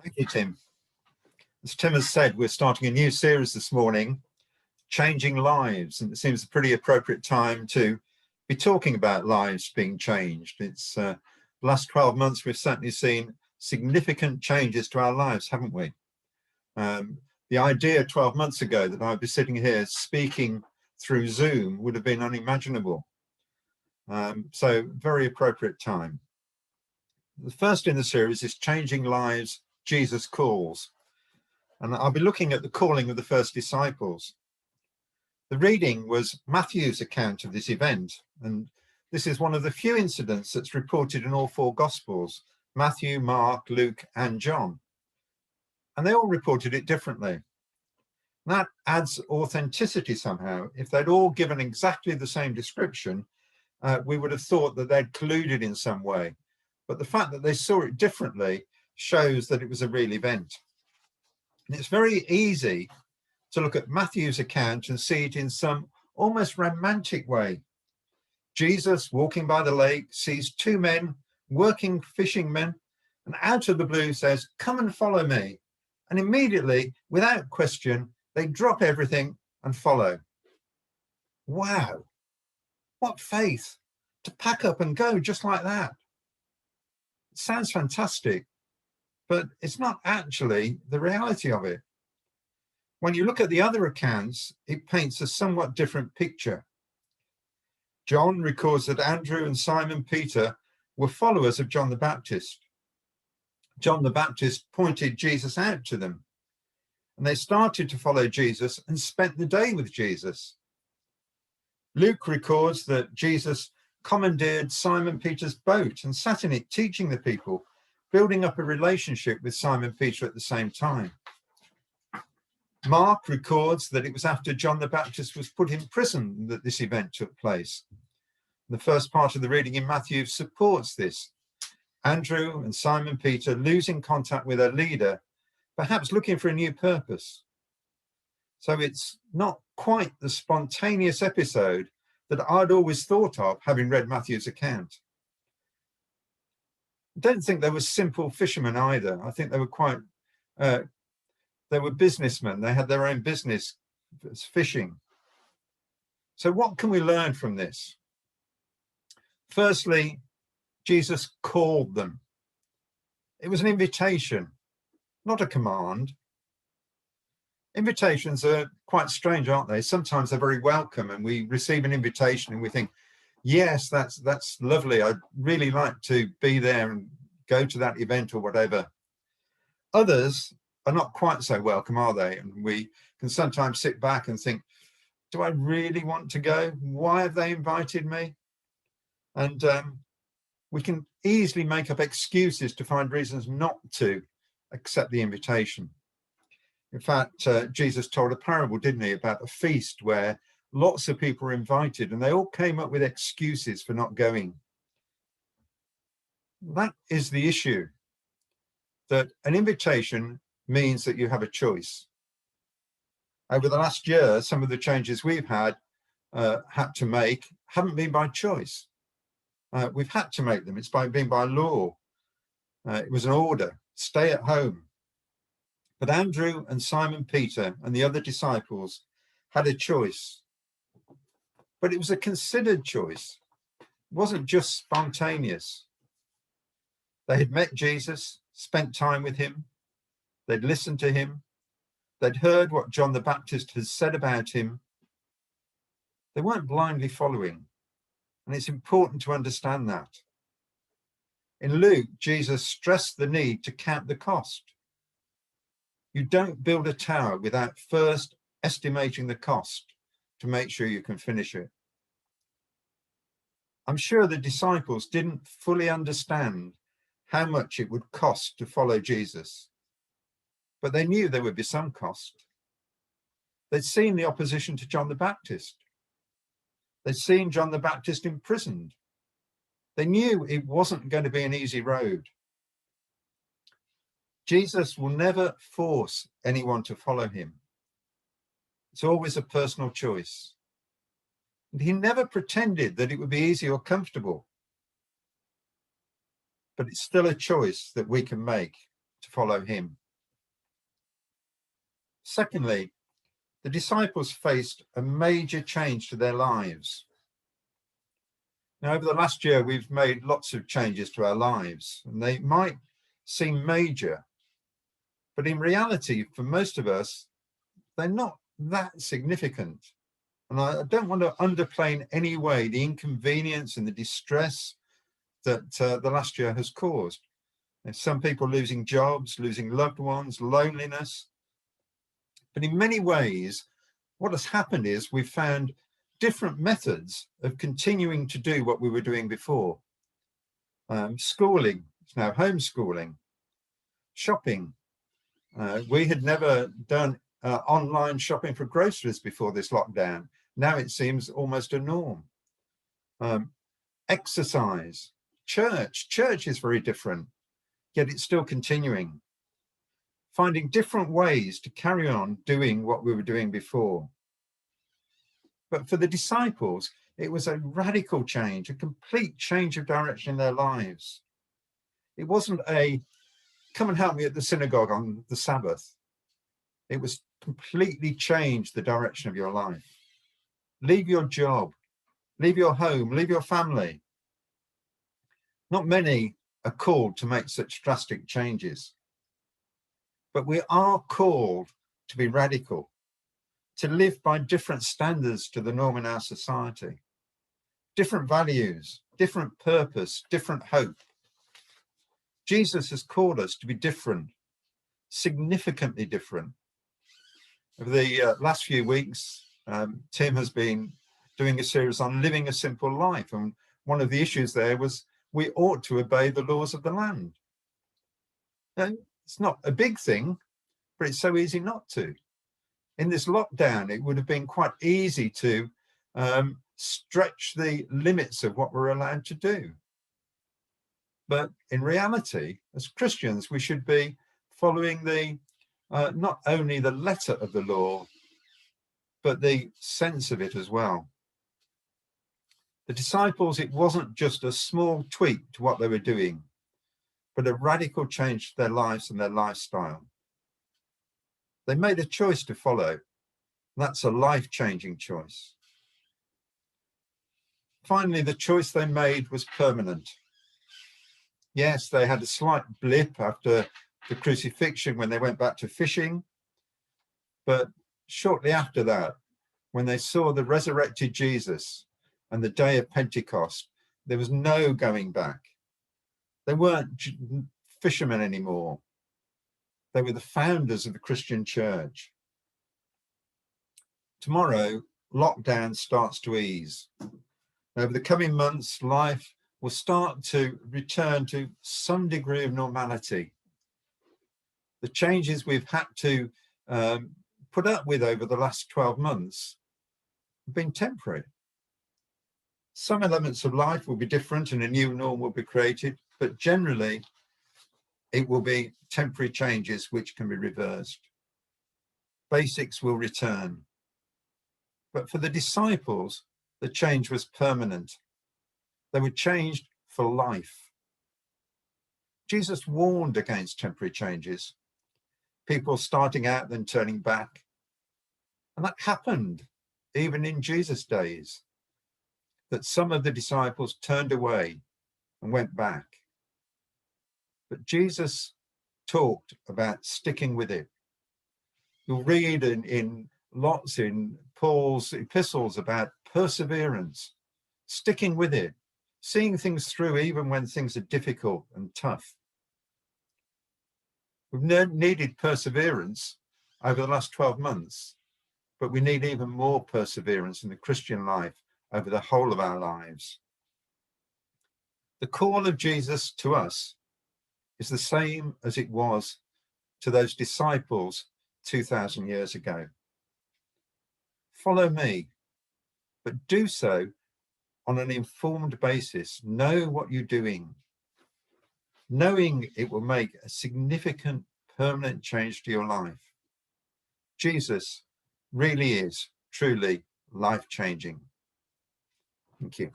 Thank you, Tim. As Tim has said, we're starting a new series this morning, Changing Lives, and it seems a pretty appropriate time to be talking about lives being changed. It's the last 12 months, we've certainly seen significant changes to our lives, haven't we? The idea 12 months ago that I'd be sitting here speaking through Zoom would have been unimaginable. So very appropriate time. The first in the series is Changing Lives, Jesus Calls. And I'll be looking at the calling of the first disciples. The reading was Matthew's account of this event, and this is one of the few incidents that's reported in all four Gospels: Matthew, Mark, Luke, and John. And they all reported it differently. That adds authenticity somehow. If they'd all given exactly the same description, we would have thought that they'd colluded in some way. But the fact that they saw it differently shows that it was a real event. And it's very easy to look at Matthew's account and see it in some almost romantic way. Jesus, walking by the lake, sees two men, working fishermen, and out of the blue says, "Come and follow me." And immediately, without question, they drop everything and follow. Wow, what faith to pack up and go just like that. It sounds fantastic, but it's not actually the reality of it. When you look at the other accounts, it paints a somewhat different picture. John records that Andrew and Simon Peter were followers of John the Baptist. John the Baptist pointed Jesus out to them, and they started to follow Jesus and spent the day with Jesus. Luke records that Jesus commandeered Simon Peter's boat and sat in it, teaching the people, building up a relationship with Simon Peter at the same time. Mark records that it was after John the Baptist was put in prison that this event took place. The first part of the reading in Matthew supports this. Andrew and Simon Peter losing contact with their leader, perhaps looking for a new purpose. So it's not quite the spontaneous episode that I'd always thought of, having read Matthew's account. I don't think they were simple fishermen either. I think they were they were businessmen. They had their own business, fishing. So what can we learn from this? Firstly, Jesus called them. It was an invitation, not a command. Invitations are quite strange, aren't they? Sometimes they're very welcome, and we receive an invitation and we think, yes, that's lovely. I'd really like to be there and go to that event or whatever. Others are not quite so welcome, are they? And we can sometimes sit back and think, do I really want to go? Why have they invited me? And we can easily make up excuses to find reasons not to accept the invitation. In fact, Jesus told a parable, didn't he, about a feast where lots of people were invited and they all came up with excuses for not going. That is the issue, that an invitation means that you have a choice. Over the last year, some of the changes we've had to make haven't been by choice. We've had to make them. It's been by law. It was an order, stay at home. But Andrew and Simon Peter and the other disciples had a choice. But it was a considered choice. It wasn't just spontaneous. They had met Jesus, spent time with him. They'd listened to him. They'd heard what John the Baptist had said about him. They weren't blindly following. And it's important to understand that. In Luke, Jesus stressed the need to count the cost. You don't build a tower without first estimating the cost to make sure you can finish it. I'm sure the disciples didn't fully understand how much it would cost to follow Jesus, but they knew there would be some cost. They'd seen the opposition to John the Baptist. They'd seen John the Baptist imprisoned. They knew it wasn't going to be an easy road. Jesus will never force anyone to follow him. It's always a personal choice. And he never pretended that it would be easy or comfortable. But it's still a choice that we can make to follow him. Secondly, the disciples faced a major change to their lives. Now, over the last year, we've made lots of changes to our lives, and they might seem major, but in reality, for most of us, they're not that significant. And I don't want to underplay in any way the inconvenience and the distress that the last year has caused. There's some people losing jobs, losing loved ones, loneliness. But in many ways, what has happened is we've found different methods of continuing to do what we were doing before. Schooling, it's now homeschooling. Shopping. We had never done online shopping for groceries before this lockdown. Now it seems almost a norm. Exercise. Church is very different, yet it's still continuing. Finding different ways to carry on doing what we were doing before. But for the disciples, it was a radical change, a complete change of direction in their lives. It wasn't a, come and help me at the synagogue on the Sabbath. It was completely changed the direction of your life. Leave your job, leave your home, leave your family. Not many are called to make such drastic changes, but we are called to be radical, to live by different standards to the norm in our society, different values, different purpose, different hope. Jesus has called us to be different, significantly different. Over the last few weeks, Tim has been doing a series on living a simple life, and one of the issues there was we ought to obey the laws of the land. And it's not a big thing, but it's so easy not to. In this lockdown, it would have been quite easy to stretch the limits of what we're allowed to do. But in reality, as Christians, we should be following the not only the letter of the law, but the sense of it as well. The disciples, it wasn't just a small tweak to what they were doing, but a radical change to their lives and their lifestyle. They made a choice to follow. That's a life-changing choice. Finally, the choice they made was permanent. Yes, they had a slight blip after the crucifixion when they went back to fishing, but shortly after that, when they saw the resurrected Jesus and the day of Pentecost, there was no going back. They weren't fishermen anymore. They were the founders of the Christian church. Tomorrow, lockdown starts to ease. Over the coming months, life will start to return to some degree of normality. The changes we've had to put up with over the last 12 months have been temporary. Some elements of life will be different and a new norm will be created, but generally it will be temporary changes which can be reversed. Basics will return. But for the disciples, the change was permanent. They were changed for life. Jesus warned against temporary changes, people starting out then turning back. And that happened even in Jesus' days, that some of the disciples turned away and went back. But Jesus talked about sticking with it. You'll read in lots in Paul's epistles about perseverance, sticking with it, seeing things through even when things are difficult and tough. We've needed perseverance over the last 12 months, but we need even more perseverance in the Christian life over the whole of our lives. The call of Jesus to us is the same as it was to those disciples 2,000 years ago. Follow me, but do so on an informed basis. Know what you're doing, knowing it will make a significant permanent change to your life. Jesus really is truly life-changing. Thank you.